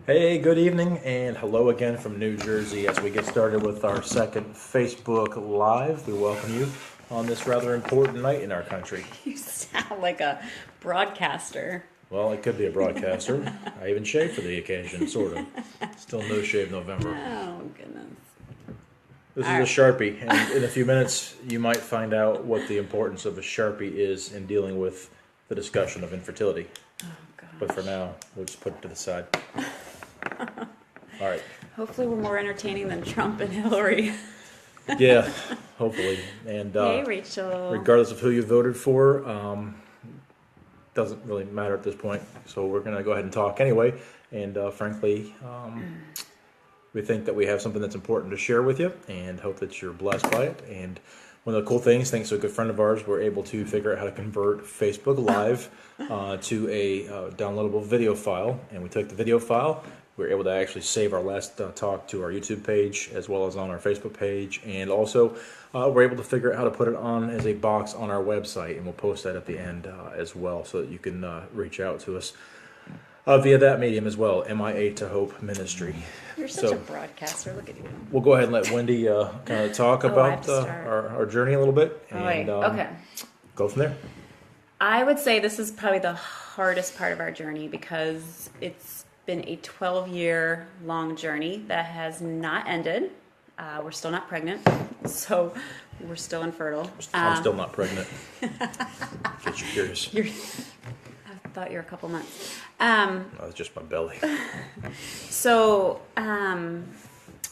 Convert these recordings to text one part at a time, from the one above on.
Hey, good evening, and hello again from New Jersey. As we get started with our second Facebook Live, we welcome you on this rather important night in our country. You sound like a broadcaster. Well, it could be a broadcaster. I even shaved for the occasion, sort of. Still no shave November. Oh, goodness. This All is a Sharpie, and in a few minutes you might find out what the importance of a Sharpie is in dealing with the discussion of infertility. Oh, gosh. But for now, we'll just put it to the side. All right. Hopefully we're more entertaining than Trump and Hillary. Yeah, hopefully. And Hey, Rachel. regardless of who you voted for, doesn't really matter at this point. So we're going to go ahead and talk anyway. And frankly, we think that we have something that's important to share with you and hope that you're blessed by it. And one of the cool things, thanks to a good friend of ours, we're able to figure out how to convert Facebook Live to a downloadable video file. And we took the video file. We were able to actually save our last talk to our YouTube page as well as on our Facebook page. And also, we're able to figure out how to put it on as a box on our website. And we'll post that at the end as well so that you can reach out to us via that medium as well, MIA to Hope Ministry. You're such a broadcaster. Look at you. We'll go ahead and let Wendy kind of talk about our journey a little bit. And, okay. Go from there. I would say this is probably the hardest part of our journey because it's been a 12-year long journey that has not ended. We're still not pregnant, so we're still infertile. I'm still not pregnant. In case you're curious. I thought you were a couple months. No, it's just my belly. So, all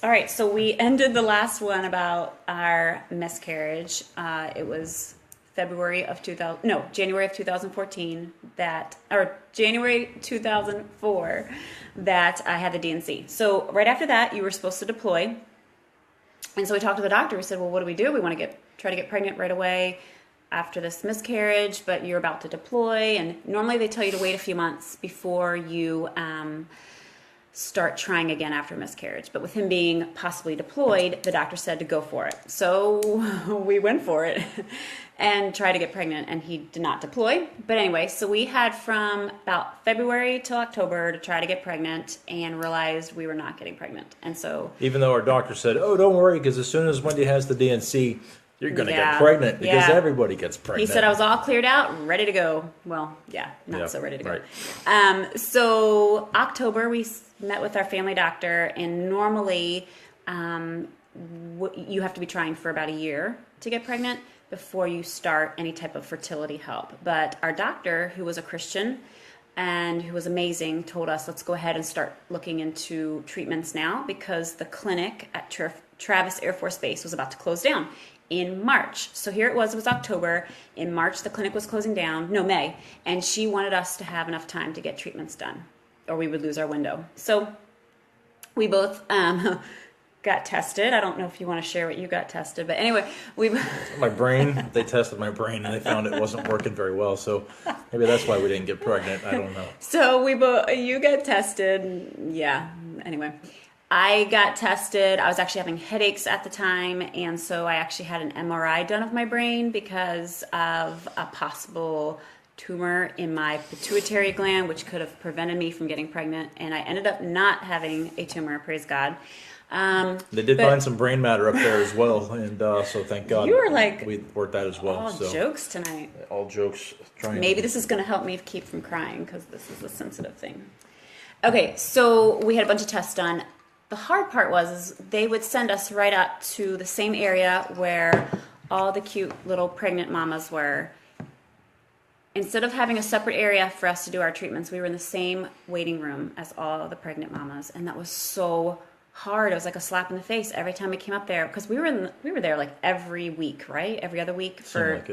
right, so we ended the last one about our miscarriage. It was January of 2014 January 2004 that I had the D&C. So right after that, you were supposed to deploy. And so we talked to the doctor. We said, well, what do? We want to try to get pregnant right away after this miscarriage, but you're about to deploy. And normally they tell you to wait a few months before you start trying again after miscarriage. But with him being possibly deployed, the doctor said to go for it. So we went for it and tried to get pregnant, and he did not deploy. But anyway, so we had from about February till October to try to get pregnant and realized we were not getting pregnant. And so even though our doctor said, oh, don't worry, because as soon as Wendy has the D&C, you're going to get pregnant because everybody gets pregnant. He said I was all cleared out, ready to go. Well, not so ready to go. Right. So October, we met with our family doctor, and normally you have to be trying for about a year to get pregnant before you start any type of fertility help. But our doctor, who was a Christian and who was amazing, told us, let's go ahead and start looking into treatments now because the clinic at Travis Air Force Base was about to close down in March. So here it was October. In March, the clinic was closing down, May, and she wanted us to have enough time to get treatments done or we would lose our window. So we both got tested. I don't know if you want to share what you got tested, but anyway, my brain, they tested my brain and they found it wasn't working very well. So maybe that's why we didn't get pregnant. I don't know. So you got tested. Yeah. Anyway, I got tested. I was actually having headaches at the time, and so I actually had an MRI done of my brain because of a possible tumor in my pituitary gland, which could have prevented me from getting pregnant, and I ended up not having a tumor, praise God. They did find some brain matter up there as well, and so thank God you were like we worked that as well. All jokes tonight. All jokes. Maybe this is going to help me keep from crying because this is a sensitive thing. Okay, so we had a bunch of tests done. The hard part was they would send us right up to the same area where all the cute little pregnant mamas were. Instead of having a separate area for us to do our treatments, we were in the same waiting room as all the pregnant mamas, and that was so hard. It was like a slap in the face every time we came up there because we were there like every week, right? Every other week for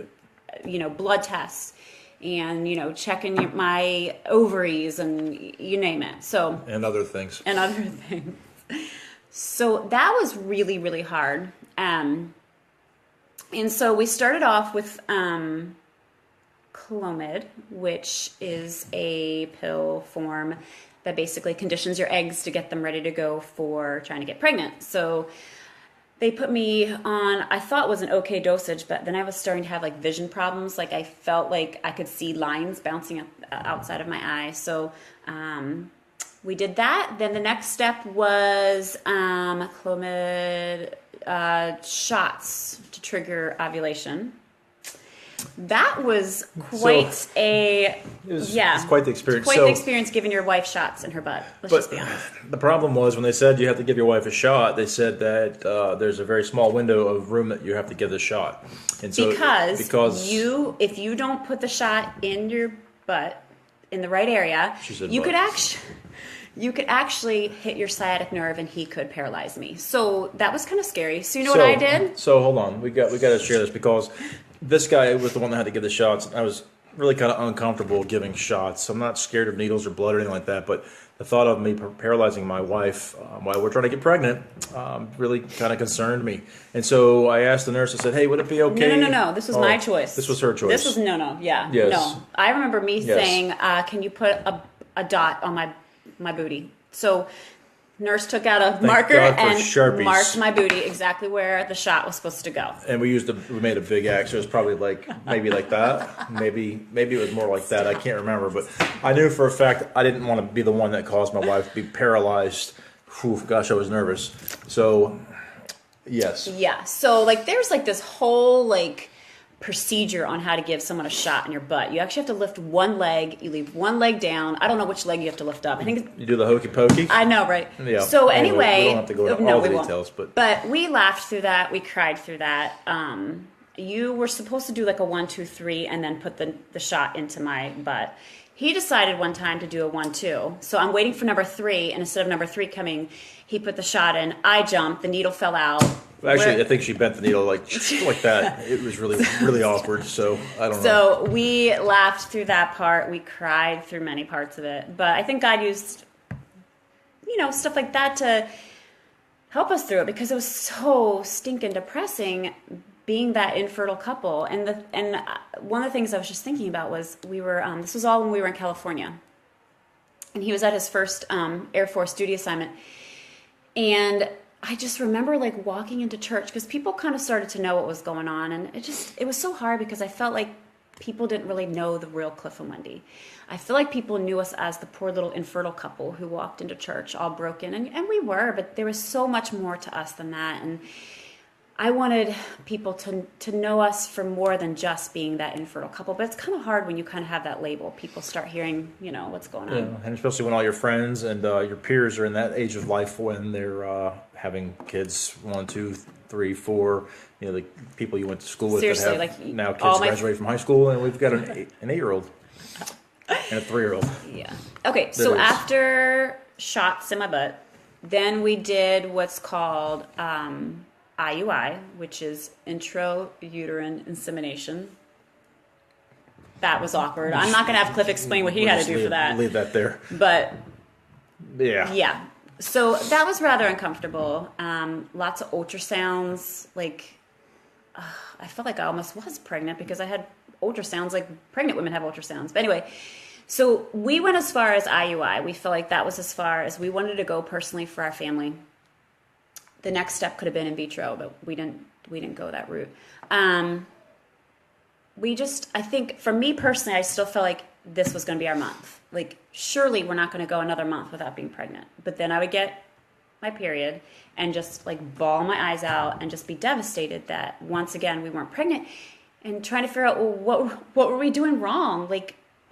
blood tests and checking my ovaries and you name it. So and other things. So that was really, really hard. And so we started off with Clomid, which is a pill form that basically conditions your eggs to get them ready to go for trying to get pregnant. So they put me on, I thought was an okay dosage, but then I was starting to have like vision problems. Like I felt like I could see lines bouncing up outside of my eye. So we did that. Then the next step was Clomid shots to trigger ovulation. That was quite It was quite the experience. Quite the experience giving your wife shots in her butt. Let's just be honest. The problem was when they said you have to give your wife a shot, they said that there's a very small window of room that you have to give the shot. And so because if you don't put the shot in your butt in the right area, you could actually hit your sciatic nerve and he could paralyze me. So that was kind of scary. So you know what I did? So hold on, we got to share this because this guy was the one that had to give the shots. I was really kind of uncomfortable giving shots. I'm not scared of needles or blood or anything like that, but the thought of me paralyzing my wife while we're trying to get pregnant really kind of concerned me. And so I asked the nurse, I said, hey, would it be okay? No. This was my choice. This was her choice. This was yeah. Yes. No. I remember me saying, can you put a dot on my booty? So nurse took out a marker and marked my booty exactly where the shot was supposed to go. And we made a big X. It was probably maybe like that. Maybe it was more like that. I can't remember, but I knew for a fact I didn't want to be the one that caused my wife to be paralyzed. Whew, gosh, I was nervous. So, yes. Yeah. So there's this whole procedure on how to give someone a shot in your butt. You actually have to lift one leg. You leave one leg down. I don't know which leg you have to lift up. I think you do the hokey pokey. I know, right? Yeah. So anyway, we don't have to go into all the details, but we laughed through that. We cried through that. You were supposed to do a 1, 2, 3, and then put the shot into my butt. He decided one time to do a 1, 2. So I'm waiting for number 3, and instead of number 3 coming, he put the shot in. I jumped. The needle fell out. Actually, I think she bent the needle like that. It was really, really awkward. So I don't know. So we laughed through that part. We cried through many parts of it. But I think God used, stuff like that to help us through it because it was so stinking depressing being that infertile couple. And one of the things I was just thinking about was we were. This was all when we were in California, and he was at his first Air Force duty assignment, and I just remember walking into church because people kind of started to know what was going on. And it was so hard because I felt like people didn't really know the real Cliff and Wendy. I feel like people knew us as the poor little infertile couple who walked into church all broken. And we were, but there was so much more to us than that. And I wanted people to know us for more than just being that infertile couple. But it's kind of hard when you kind of have that label. People start hearing, what's going on. Yeah, and especially when all your friends and your peers are in that age of life when they're having kids 1, 2, 3, 4. The people you went to school with Seriously, that have now kids graduated from high school, and we've got an 8-year-old and a 3-year-old. Yeah. Okay, so after shots in my butt, then we did what's called IUI, which is intrauterine insemination. That was awkward. I'm not going to have Cliff explain what he had to do for that. Leave that there. But yeah. So that was rather uncomfortable. Lots of ultrasounds. I felt like I almost was pregnant because I had ultrasounds. Pregnant women have ultrasounds. But anyway, so we went as far as IUI. We felt like that was as far as we wanted to go personally for our family. The next step could have been in vitro, but we didn't go that route. I think for me personally, I still felt like this was going to be our month. Surely we're not going to go another month without being pregnant. But then I would get my period and just bawl my eyes out and just be devastated that once again we weren't pregnant and trying to figure out, well, what were we doing wrong?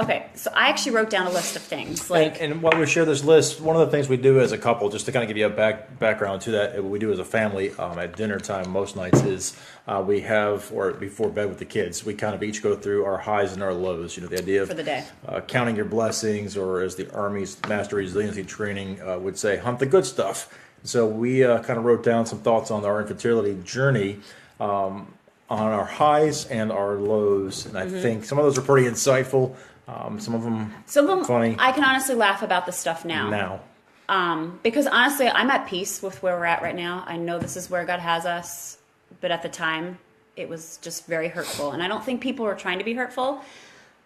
Okay, so I actually wrote down a list of things. And while we share this list, one of the things we do as a couple, just to kind of give you a background to that, what we do as a family at dinner time most nights is we have, or before bed with the kids, we kind of each go through our highs and our lows. The idea of for the day. Counting your blessings, or as the Army's Master Resiliency Training would say, hunt the good stuff. So we kind of wrote down some thoughts on our infertility journey. On our highs and our lows, and I think some of those are pretty insightful. Some of them funny. I can honestly laugh about this stuff now. Because honestly, I'm at peace with where we're at right now. I know this is where God has us, but at the time, it was just very hurtful. And I don't think people were trying to be hurtful.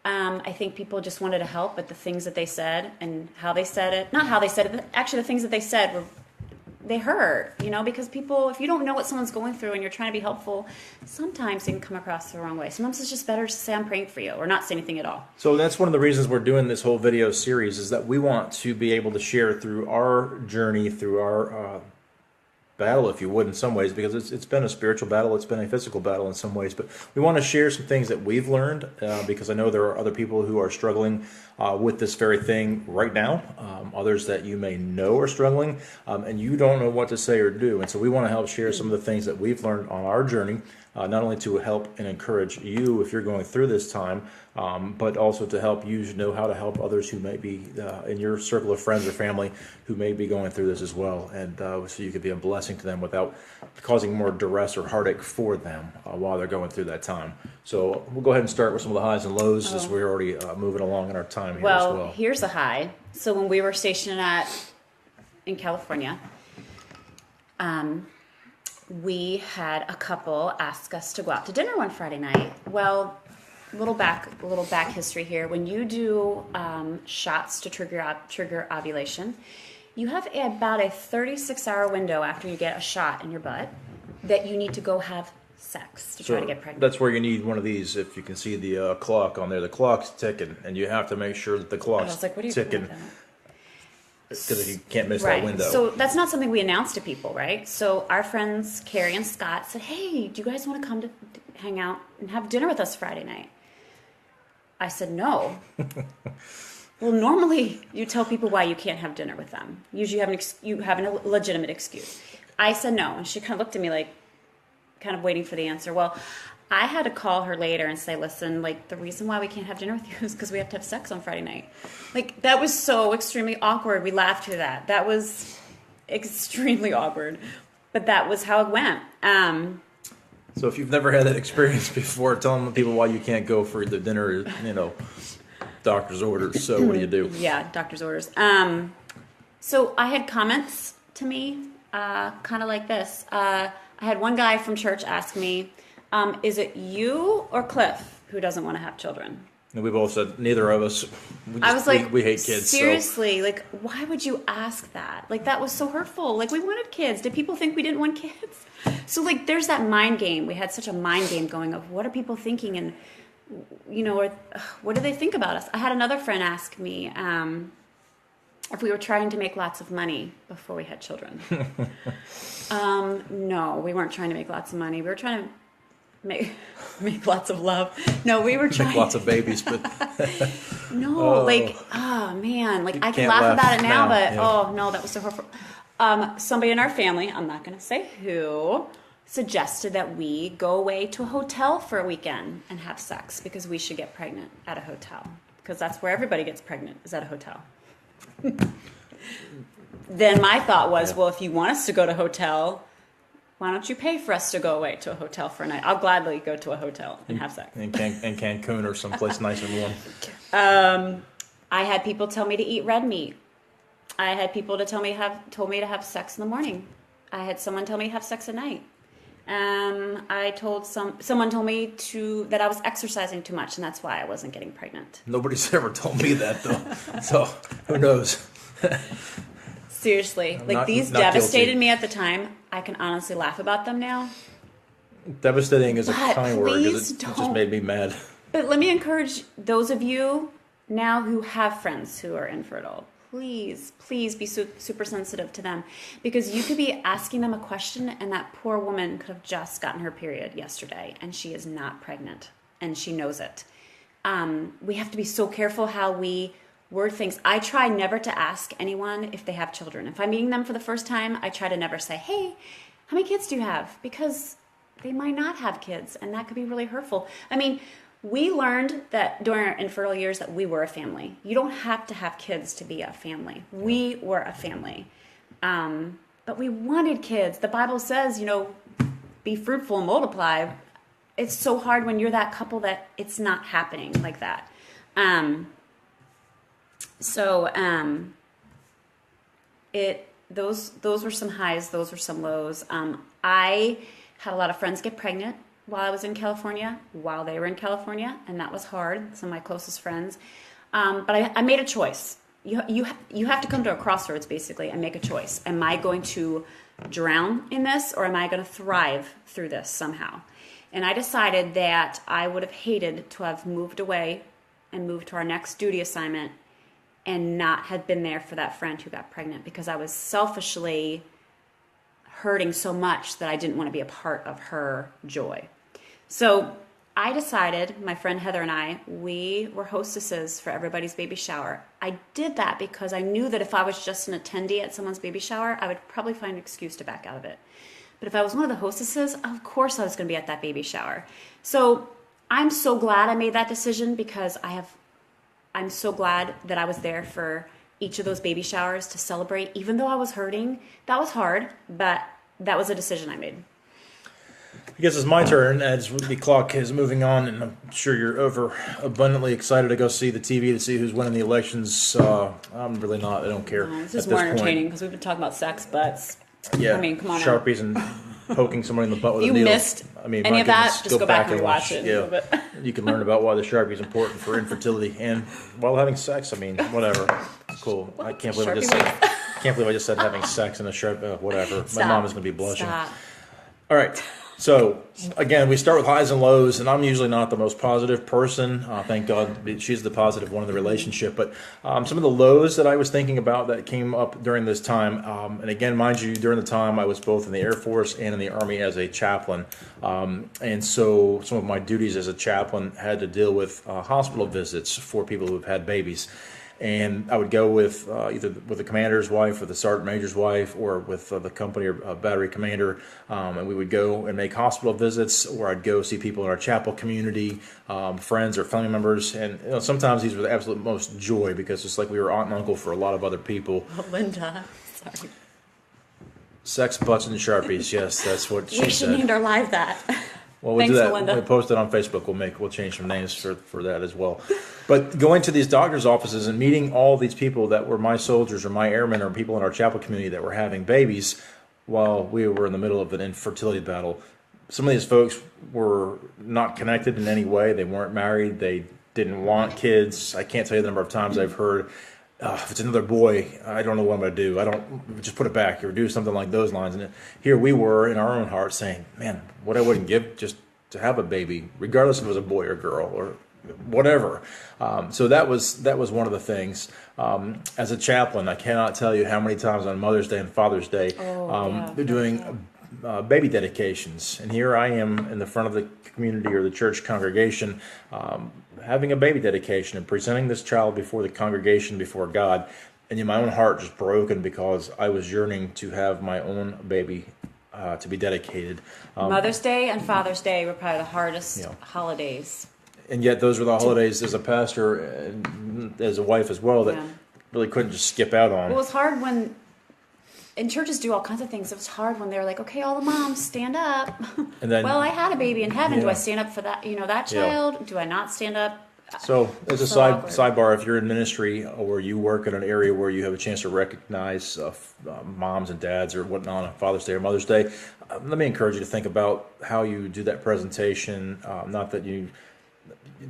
I think people just wanted to help, but the things that they said and how they said it, not how they said it, but actually the things that they said they hurt, because people, if you don't know what someone's going through and you're trying to be helpful, sometimes it can come across the wrong way. Sometimes it's just better to say I'm praying for you or not say anything at all. So that's one of the reasons we're doing this whole video series, is that we want to be able to share through our journey, through our battle, if you would, in some ways, because it's been a spiritual battle, it's been a physical battle in some ways, but we want to share some things that we've learned, because I know there are other people who are struggling with this very thing right now, others that you may know are struggling, and you don't know what to say or do, and so we want to help share some of the things that we've learned on our journey, not only to help and encourage you if you're going through this time, but also to help you know how to help others who may be in your circle of friends or family who may be going through this as well, and so you could be a blessing to them without causing more duress or heartache for them while they're going through that time. So we'll go ahead and start with some of the highs and lows as we're already moving along in our time here as well. Here's a high. So when we were stationed in California, we had a couple ask us to go out to dinner one Friday night. Well, a little back history here. When you do shots to trigger ovulation, you have about a 36-hour window after you get a shot in your butt that you need to go have sex to try to get pregnant. That's where you need one of these. If you can see the clock on there, the clock's ticking, and you have to make sure that the clock's ticking. Because you can't miss that window. So that's not something we announce to people, right? So our friends Carrie and Scott said, "Hey, do you guys want to come to hang out and have dinner with us Friday night?" I said, "No." Well, normally you tell people why you can't have dinner with them. Usually you have a legitimate excuse. I said no, and she kind of looked at me like, kind of waiting for the answer. Well, I had to call her later and say, "Listen, like, the reason why we can't have dinner with you is because we have to have sex on Friday night." Like, that was so extremely awkward. We laughed through that. That was extremely awkward, but that was how it went. So if you've never had that experience before, telling people why you can't go for the dinner, doctor's orders. So what do you do? Yeah, doctor's orders. So I had comments to me, kind of like this. I had one guy from church ask me, "Is it you or Cliff who doesn't want to have children?" And we both said neither of us. I was like, we hate kids. Seriously, like, why would you ask that? Like, that was so hurtful. Like, we wanted kids. Did people think we didn't want kids? So, like, there's that mind game. We had such a mind game going of what are people thinking, and what do they think about us? I had another friend ask me if we were trying to make lots of money before we had children. No, we weren't trying to make lots of money. We were trying to make lots of love. No, we were trying make lots of babies, but no, man, like I can laugh about it now, but yeah. Oh no, that was so hurtful. Somebody in our family, I'm not going to say who, suggested that we go away to a hotel for a weekend and have sex because we should get pregnant at a hotel, because that's where everybody gets pregnant, is at a hotel. Then my thought was, well, if you want us to go to a hotel, why don't you pay for us to go away to a hotel for a night? I'll gladly go to a hotel and have sex. In Cancun or someplace nice and warm. I had people tell me to eat red meat. I had people told me to have sex in the morning. I had someone tell me to have sex at night. Someone told me that I was exercising too much, and that's why I wasn't getting pregnant. Nobody's ever told me that, though. So who knows? Seriously, like, these devastated me at the time. I can honestly laugh about them now. Devastating is a kind word, because it just made me mad. But let me encourage those of you now who have friends who are infertile. Please be super sensitive to them, because you could be asking them a question and that poor woman could have just gotten her period yesterday and she is not pregnant and she knows it. We have to be so careful how we word things. I try never to ask anyone if they have children. If I'm meeting them for the first time, I try to never say, "Hey, how many kids do you have?" Because they might not have kids, and that could be really hurtful. I mean, we learned that during our infertile years that we were a family. You don't have to have kids to be a family. We were a family. But we wanted kids. The Bible says, be fruitful and multiply. It's so hard when you're that couple that it's not happening like that. Those were some highs, those were some lows. I had a lot of friends get pregnant while I was in California, while they were in California, and that was hard, some of my closest friends. But I made a choice. you have to come to a crossroads basically and make a choice. Am I going to drown in this, or am I going to thrive through this somehow? And I decided that I would have hated to have moved away and moved to our next duty assignment and not have been there for that friend who got pregnant, because I was selfishly hurting so much that I didn't want to be a part of her joy. So I decided, my friend Heather and I, we were hostesses for everybody's baby shower. I did that because I knew that if I was just an attendee at someone's baby shower, I would probably find an excuse to back out of it. But if I was one of the hostesses, of course I was going to be at that baby shower. So I'm so glad I made that decision, because I'm so glad that I was there for each of those baby showers to celebrate, even though I was hurting. That was hard, but that was a decision I made. I guess it's my turn as the clock is moving on, and I'm sure you're over abundantly excited to go see the TV to see who's winning the elections. I'm really not. I don't care. This is more entertaining because we've been talking about sex, butts. Yeah, I mean, come on. Sharpies and poking someone in the butt with a you needle. missed any of that, just go back and watch it. Yeah, you can learn about why the Sharpie is important for infertility and while having sex. I mean, whatever. Cool. I can't believe I just said having sex in a Sharpie. Whatever. Stop. My mom is going to be blushing. Stop. All right. So, again, we start with highs and lows, and I'm usually not the most positive person. Thank God she's the positive one in the relationship. But some of the lows that I was thinking about that came up during this time, and again, mind you, during the time I was both in the Air Force and in the Army as a chaplain. And so some of my duties as a chaplain had to deal with hospital visits for people who have had babies. And I would go with either with the commander's wife or the sergeant major's wife, or with the company or battery commander, and we would go and make hospital visits, or I'd go see people in our chapel community, friends or family members. And sometimes these were the absolute most joy, because it's like we were aunt and uncle for a lot of other people. Oh, Linda, sorry. Sex, butts, and Sharpies. Yes, that's what she said. We should name our live that. Well, we'll Thanks, do that. Melinda. We'll post it on Facebook. We'll change some names for that as well. But going to these doctors' offices and meeting all these people that were my soldiers or my airmen or people in our chapel community that were having babies while we were in the middle of an infertility battle. Some of these folks were not connected in any way. They weren't married. They didn't want kids. I can't tell you the number of times I've heard, if it's another boy, I don't know what I'm going to do. I don't, just put it back or do something like those lines. And here we were in our own hearts saying, man, what I wouldn't give just to have a baby, regardless if it was a boy or girl or whatever. So that was one of the things. As a chaplain, I cannot tell you how many times on Mother's Day and Father's Day they're doing baby dedications. And here I am in the front of the community or the church congregation having a baby dedication and presenting this child before the congregation, before God. And my own heart just broken because I was yearning to have my own baby to be dedicated. Mother's Day and Father's Day were probably the hardest holidays. And yet those were the holidays as a pastor and as a wife as well that really couldn't just skip out on. Well, it was hard when, and churches do all kinds of things. It was hard when they were like, okay, all the moms, stand up. And then, well, I had a baby in heaven. Do I stand up for that, that child? Do I not stand up? So as a sidebar, if you're in ministry or you work in an area where you have a chance to recognize moms and dads or whatnot on Father's Day or Mother's Day, let me encourage you to think about how you do that presentation. Not that you...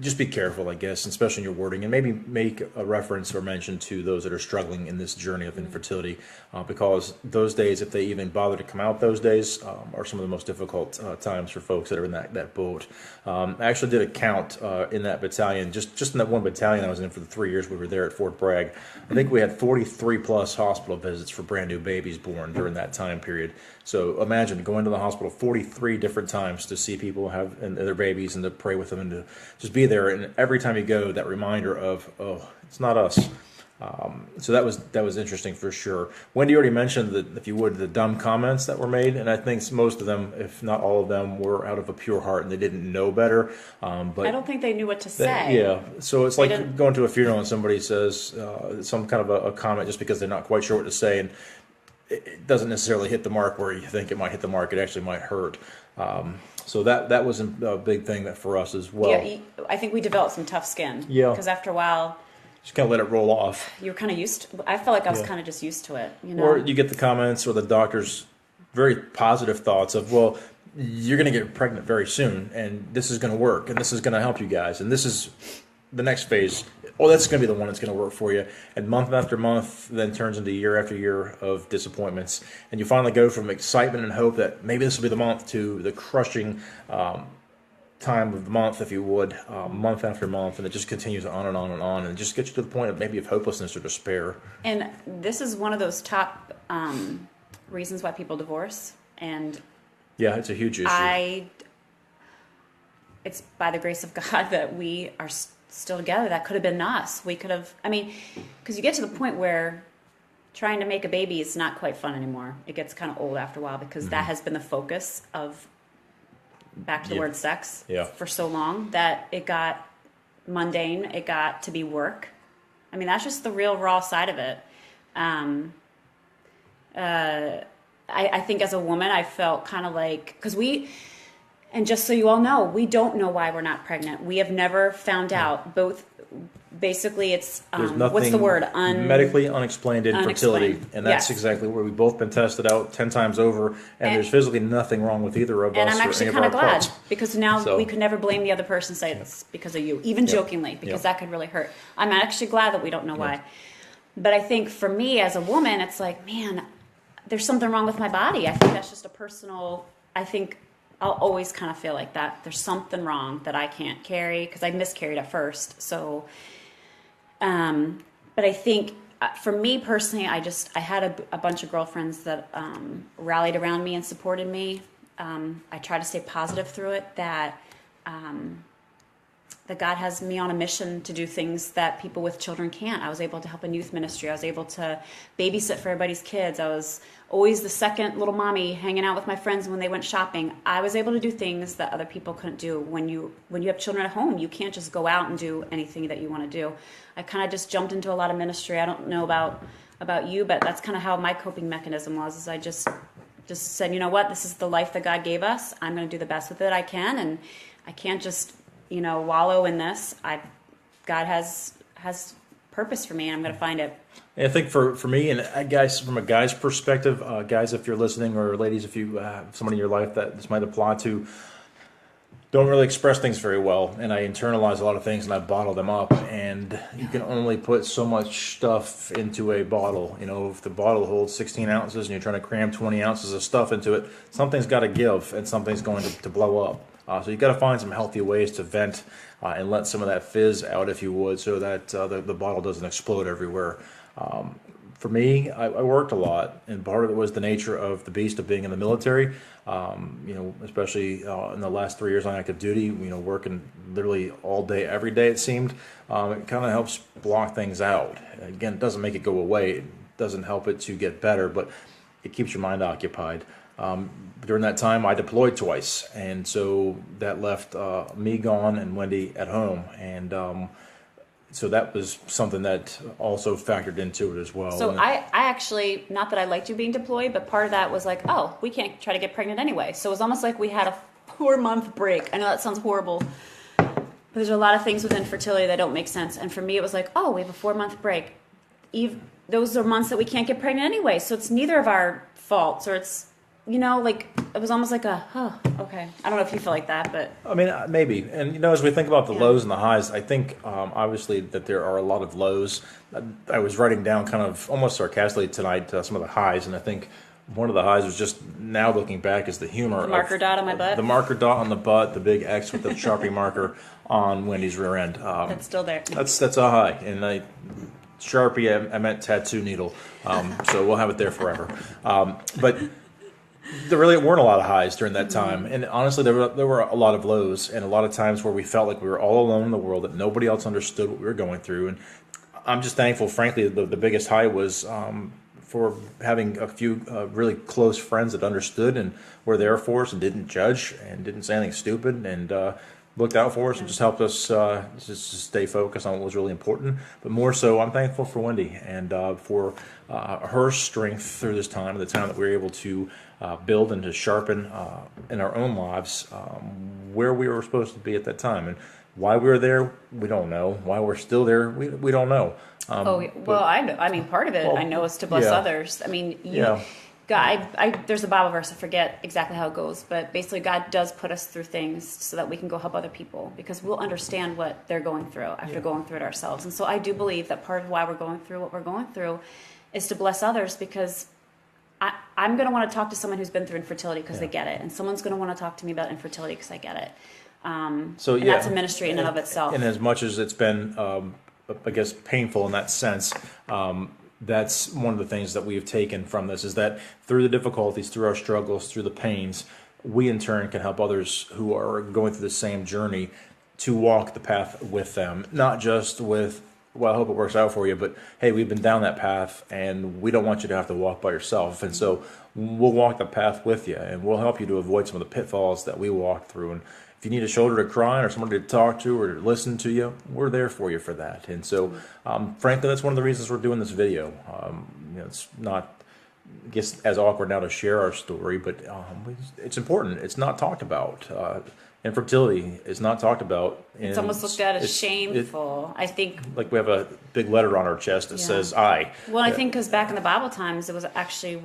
Just be careful, I guess, especially in your wording, and maybe make a reference or mention to those that are struggling in this journey of infertility, because those days, if they even bother to come out those days, are some of the most difficult times for folks that are in that boat. I actually did a count in that battalion, just in that one battalion I was in for the 3 years we were there at Fort Bragg. I think we had 43 plus hospital visits for brand new babies born during that time period. So imagine going to the hospital 43 different times to see people have and their babies and to pray with them and to just be there. And every time you go, that reminder of, oh, it's not us. So that was interesting for sure. Wendy already mentioned that, if you would, the dumb comments that were made, and I think most of them, if not all of them, were out of a pure heart and they didn't know better. But I don't think they knew what to say. Yeah, so it's like going to a funeral and somebody says some kind of a comment just because they're not quite sure what to say, and it doesn't necessarily hit the mark where you think it might hit the mark. It actually might hurt. So that was a big thing that for us as well. Yeah, I think we developed some tough skin. Yeah. Because after a while, just kind of let it roll off. you were kind of used to, I felt like I was kind of just used to it. Or you get the comments or the doctor's very positive thoughts of, well, you're going to get pregnant very soon, and this is going to work, and this is going to help you guys, and this is the next phase, that's going to be the one that's going to work for you. And month after month then turns into year after year of disappointments. And you finally go from excitement and hope that maybe this will be the month to the crushing time of the month, if you would, month after month. And it just continues on and on and on. And it just gets you to the point of maybe of hopelessness or despair. And this is one of those top reasons why people divorce. And yeah, it's a huge issue. It's by the grace of God that we are still together. That could have been us. We could have, because you get to the point where trying to make a baby is not quite fun anymore. It gets kind of old after a while because that has been the focus of, back to the word sex, for so long that it got mundane. It got to be work. That's just the real raw side of it. I think as a woman, I felt kind of like, because and just so you all know, we don't know why we're not pregnant. We have never found out. Basically, it's, what's the word? Medically unexplained infertility. And that's exactly where we've both been tested out 10 times over. And there's physically nothing wrong with either of us. And I'm actually kind of glad, parts. Because now we could never blame the other person and say it's because of you, even jokingly, because that could really hurt. I'm actually glad that we don't know why. But I think for me as a woman, it's like, man, there's something wrong with my body. I think that's just a personal, I'll always kind of feel like that. There's something wrong that I can't carry because I miscarried at first. So, but I think for me personally, I had a bunch of girlfriends that rallied around me and supported me. I try to stay positive through it, that God has me on a mission to do things that people with children can't. I was able to help in youth ministry. I was able to babysit for everybody's kids. I was always the second little mommy hanging out with my friends when they went shopping. I was able to do things that other people couldn't do. When you have children at home, you can't just go out and do anything that you want to do. I kind of just jumped into a lot of ministry. I don't know about you, but that's kind of how my coping mechanism was, is I just said, you know what, this is the life that God gave us. I'm going to do the best with it I can, and I can't just wallow in this. God has purpose for me, and I'm going to find it. And I think for me, and guys, from a guy's perspective, guys, if you're listening, or ladies, if you have somebody in your life that this might apply to, don't really express things very well, and I internalize a lot of things and I bottle them up, and you can only put so much stuff into a bottle. If the bottle holds 16 ounces and you're trying to cram 20 ounces of stuff into it, something's got to give and something's going to blow up. So you got to find some healthy ways to vent and let some of that fizz out, if you would, so that the bottle doesn't explode everywhere. For me, I worked a lot, and part of it was the nature of the beast of being in the military. Especially in the last 3 years on active duty, working literally all day, every day, it seemed. It kind of helps block things out. Again, it doesn't make it go away. It doesn't help it to get better, but it keeps your mind occupied. During that time, I deployed twice, and so that left me gone and Wendy at home, and so that was something that also factored into it as well. So I actually, not that I liked you being deployed, but part of that was like, oh, we can't try to get pregnant anyway. So it was almost like we had a 4-month break. I know that sounds horrible, but there's a lot of things with infertility that don't make sense. And for me, it was like, oh, we have a 4-month break. Those are months that we can't get pregnant anyway. So it's neither of our faults, or it's, it was almost like okay. I don't know if you feel like that, but maybe. And as we think about the lows and the highs, I think obviously that there are a lot of lows. I was writing down kind of almost sarcastically tonight some of the highs, and I think one of the highs was just, now looking back, is the humor. The marker dot on my butt. The marker dot on the butt, the big X with the Sharpie marker on Wendy's rear end. That's still there. That's a high, and Sharpie, I meant tattoo needle, so we'll have it there forever. But there really weren't a lot of highs during that time, and honestly, there were a lot of lows, and a lot of times where we felt like we were all alone in the world, that nobody else understood what we were going through. And I'm just thankful, frankly, the biggest high was for having a few really close friends that understood and were there for us and didn't judge and didn't say anything stupid, and looked out for us and just helped us just stay focused on what was really important. But more so, I'm thankful for Wendy and for her strength through this time, the time that we were able to build and to sharpen in our own lives where we were supposed to be at that time. And why we were there, we don't know. Why we're still there, we don't know. I know. Part of it, I know, is to bless others. God, there's a Bible verse, I forget exactly how it goes, but basically God does put us through things so that we can go help other people, because we'll understand what they're going through after going through it ourselves. And so I do believe that part of why we're going through what we're going through is to bless others, because I'm going to want to talk to someone who's been through infertility because they get it, and someone's going to want to talk to me about infertility because I get it. And that's a ministry in and of itself. And as much as it's been, I guess, painful in that sense, that's one of the things that we've taken from this, is that through the difficulties, through our struggles, through the pains, we in turn can help others who are going through the same journey to walk the path with them, not just with, well, I hope it works out for you, but hey, we've been down that path and we don't want you to have to walk by yourself. And so we'll walk the path with you, and we'll help you to avoid some of the pitfalls that we walked through. And if you need a shoulder to cry on, or somebody to talk to, or to listen to you, we're there for you for that. And so, frankly, that's one of the reasons we're doing this video. It's not, I guess, as awkward now to share our story, but it's important. It's not talked about. Infertility is not talked about. It's almost looked at as shameful. I think, like we have a big letter on our chest that says "I." Well, I think because back in the Bible times, it was actually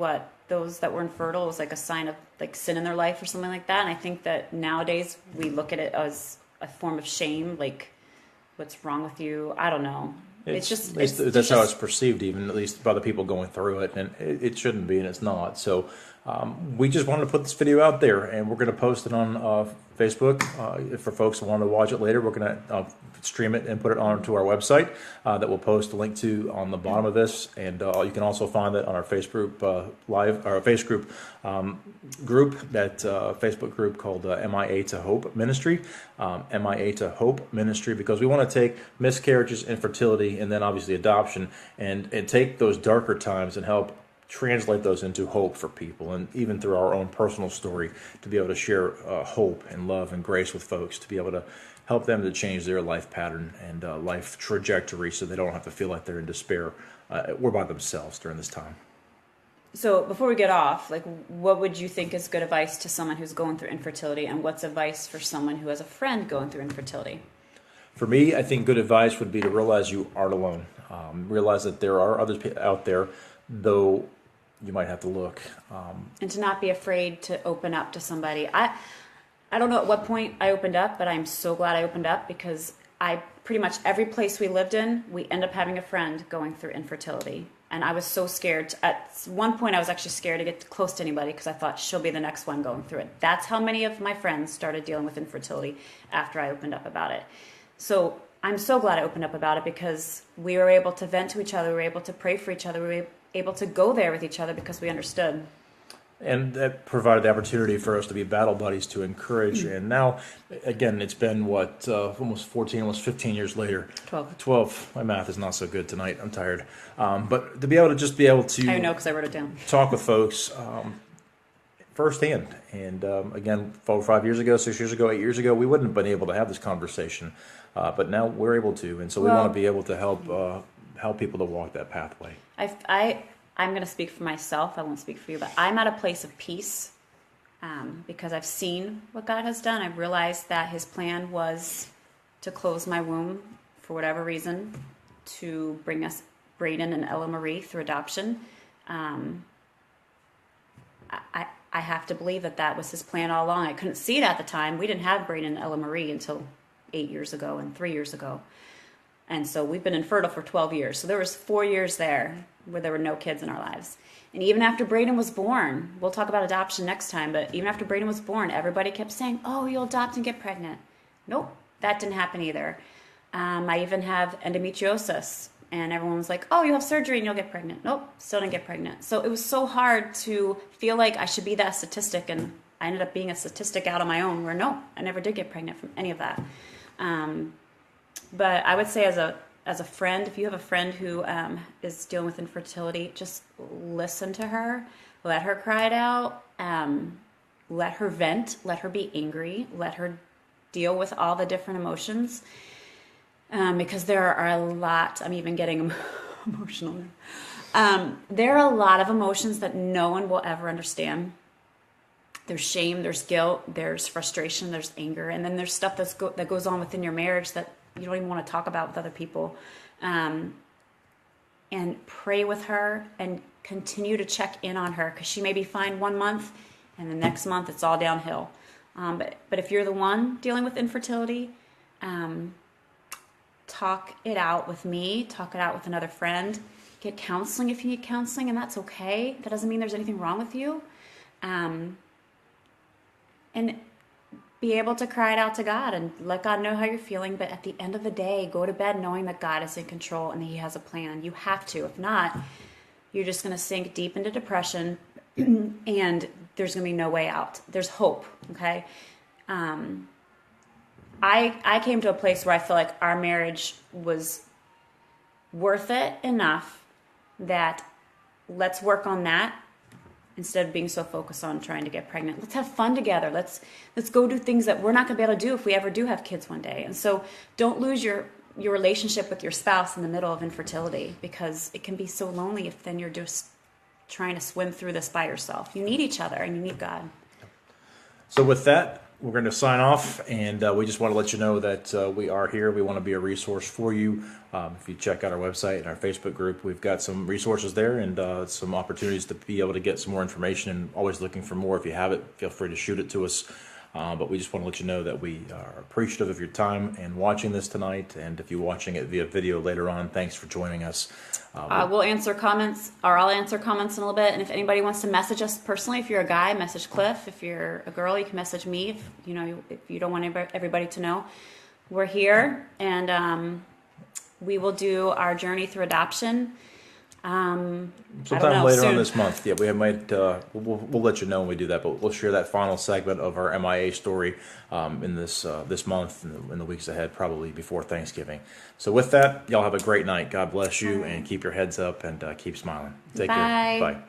those that were infertile was like a sign of like sin in their life or something like that. And I think that nowadays we look at it as a form of shame, like, what's wrong with you? I don't know. It's just that's how it's perceived, even at least by the people going through it, and it shouldn't be, and it's not. So we just wanted to put this video out there, and we're going to post it on Facebook. For folks who want to watch it later, we're going to stream it and put it onto our website that we'll post a link to on the bottom of this, and you can also find it on our Facebook group, that Facebook group called MIA to Hope Ministry, MIA to Hope Ministry, because we want to take miscarriages, infertility, and then obviously adoption, and take those darker times and help translate those into hope for people, and even through our own personal story, to be able to share hope and love and grace with folks, to be able to help them to change their life pattern and life trajectory, so they don't have to feel like they're in despair or by themselves during this time. So before we get off, like, what would you think is good advice to someone who's going through infertility, and what's advice for someone who has a friend going through infertility? For me, I think good advice would be to realize you aren't alone. Realize that there are others out there, though you might have to look. And to not be afraid to open up to somebody. I don't know at what point I opened up, but I'm so glad I opened up, because pretty much every place we lived in, we end up having a friend going through infertility. And I was so scared. At one point, I was actually scared to get close to anybody, because I thought she'll be the next one going through it. That's how many of my friends started dealing with infertility after I opened up about it. So I'm so glad I opened up about it, because we were able to vent to each other. We were able to pray for each other. We were able to go there with each other because we understood. And that provided the opportunity for us to be battle buddies, to encourage. And now, again, it's been, almost 14, almost 15 years later. 12. My math is not so good tonight. I'm tired. But to be able to I know, because I wrote it down. Talk with folks firsthand. And again, 4 or 5 years ago, 6 years ago, 8 years ago, we wouldn't have been able to have this conversation. But now we're able to. And so we want to be able to help people to walk that pathway. I'm going to speak for myself. I won't speak for you, but I'm at a place of peace because I've seen what God has done. I've realized that His plan was to close my womb for whatever reason, to bring us Braden and Ella Marie through adoption. I have to believe that was His plan all along. I couldn't see it at the time. We didn't have Braden and Ella Marie until 8 years ago and 3 years ago. And so we've been infertile for 12 years. So there was 4 years there where there were no kids in our lives. And even after Braden was born, we'll talk about adoption next time, but even after Braden was born, everybody kept saying, oh, you'll adopt and get pregnant. Nope, that didn't happen either. I even have endometriosis, and everyone was like, oh, you'll have surgery and you'll get pregnant. Nope, still didn't get pregnant. So it was so hard to feel like I should be that statistic, and I ended up being a statistic out on my own where no, I never did get pregnant from any of that. But I would say as a friend, if you have a friend who is dealing with infertility, just listen to her, let her cry it out, let her vent, let her be angry, let her deal with all the different emotions, because there are a lot, I'm even getting emotional now. There are a lot of emotions that no one will ever understand. There's shame, there's guilt, there's frustration, there's anger, and then there's stuff that goes on within your marriage that you don't even want to talk about with other people. And pray with her, and continue to check in on her, because she may be fine 1 month and the next month it's all downhill. But if you're the one dealing with infertility, talk it out with me, talk it out with another friend, get counseling if you need counseling, and that's okay. That doesn't mean there's anything wrong with you. And be able to cry it out to God and let God know how you're feeling. But at the end of the day, go to bed knowing that God is in control and He has a plan. You have to. If not, you're just going to sink deep into depression and there's going to be no way out. There's hope, okay? I came to a place where I feel like our marriage was worth it enough that let's work on that instead of being so focused on trying to get pregnant. Let's have fun together. Let's go do things that we're not going to be able to do if we ever do have kids one day. And so don't lose your relationship with your spouse in the middle of infertility, because it can be so lonely if then you're just trying to swim through this by yourself. You need each other and you need God. So with that, we're going to sign off, and we just want to let you know that we are here. We want to be a resource for you. If you check out our website and our Facebook group, we've got some resources there and some opportunities to be able to get some more information, and always looking for more. If you have it, feel free to shoot it to us. But we just want to let you know that we are appreciative of your time and watching this tonight. And if you're watching it via video later on, thanks for joining us. We'll answer comments, or I'll answer comments in a little bit. And if anybody wants to message us personally, if you're a guy, message Cliff. If you're a girl, you can message me. If you don't want everybody to know, we're here, and we will do our journey through adoption. Sometime later on this month. Yeah, we might. We'll let you know when we do that, but we'll share that final segment of our MIA story in this month, in the weeks ahead, probably before Thanksgiving. So with that, y'all have a great night. God bless you, and keep your heads up and keep smiling. Take care. Bye.